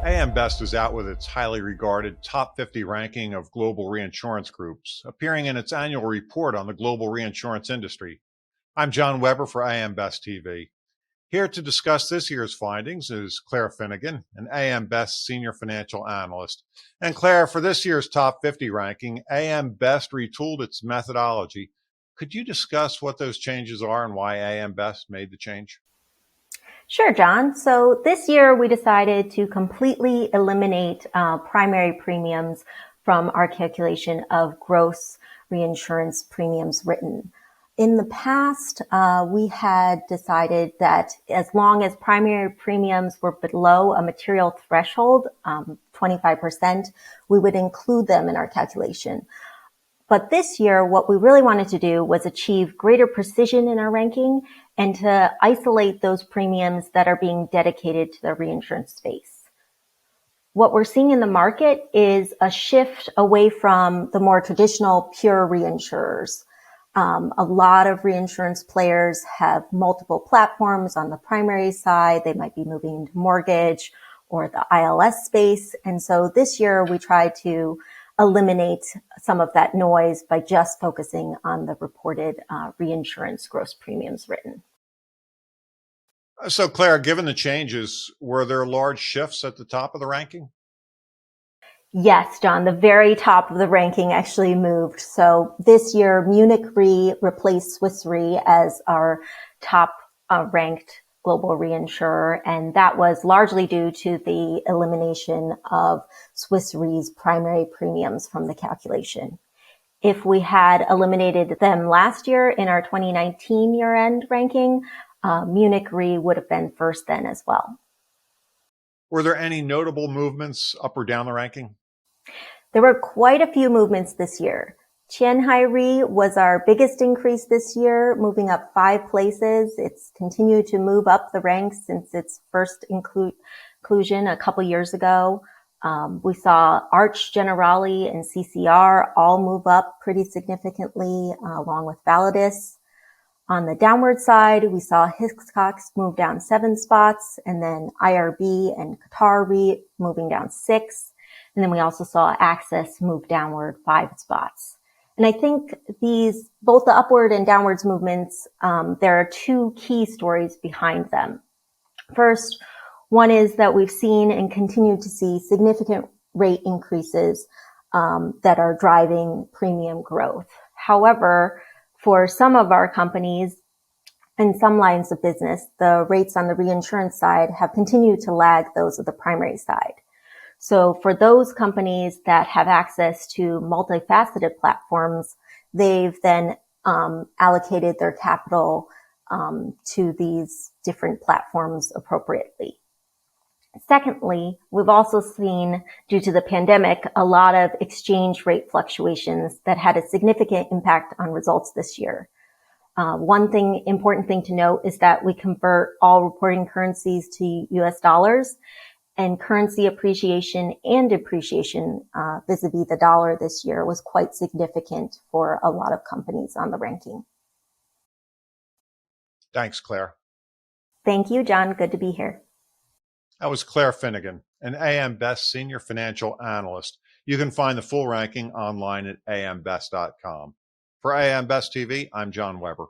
AM Best is out with its highly regarded top 50 ranking of global reinsurance groups, appearing in its annual report on the global reinsurance industry. I'm John Weber for AM Best TV. Here to discuss this year's findings is Clare Finnegan, an AM Best senior financial analyst. And Clare, for this year's top 50 ranking, AM Best retooled its methodology. Could you discuss what those changes are and why AM Best made the change? Sure, John. So this year we decided to completely eliminate primary premiums from our calculation of gross reinsurance premiums written. In the past, we had decided that as long as primary premiums were below a material threshold, 25%, we would include them in our calculation. But this year, what we really wanted to do was achieve greater precision in our ranking and to isolate those premiums that are being dedicated to the reinsurance space. What we're seeing in the market is a shift away from the more traditional pure reinsurers. A lot of reinsurance players have multiple platforms on the primary side. They might be moving into mortgage or the ILS space. And so this year we tried to eliminate some of that noise by just focusing on the reported reinsurance gross premiums written. So, Claire, given the changes, were there large shifts at the top of the ranking? Yes, John, the very top of the ranking actually moved. So this year, Munich Re replaced Swiss Re as our top ranked global reinsurer, and that was largely due to the elimination of Swiss Re's primary premiums from the calculation. If we had eliminated them last year in our 2019 year-end ranking, Munich Re would have been first then as well. Were there any notable movements up or down the ranking? There were quite a few movements this year. Tianhai Re was our biggest increase this year, moving up 5 places. It's continued to move up the ranks since its first inclusion a couple years ago. We saw Arch Generali and CCR all move up pretty significantly, along with Validus. On the downward side, we saw Hiscox move down 7 spots, and then IRB and Qatar Re moving down 6. And then we also saw Access move downward 5 spots. And I think both the upward and downwards movements, there are 2 key stories behind them. First, one is that we've seen and continue to see significant rate increases that are driving premium growth. However, for some of our companies and some lines of business, the rates on the reinsurance side have continued to lag those of the primary side. So for those companies that have access to multifaceted platforms, they've then allocated their capital to these different platforms appropriately. Secondly, we've also seen, due to the pandemic, a lot of exchange rate fluctuations that had a significant impact on results this year. One important thing to note is that we convert all reporting currencies to US dollars, and currency appreciation and depreciation vis-a-vis the dollar this year was quite significant for a lot of companies on the ranking. Thanks, Claire. Thank you, John. Good to be here. That was Clare Finnegan, an AM Best senior financial analyst. You can find the full ranking online at ambest.com. For AM Best TV, I'm John Weber.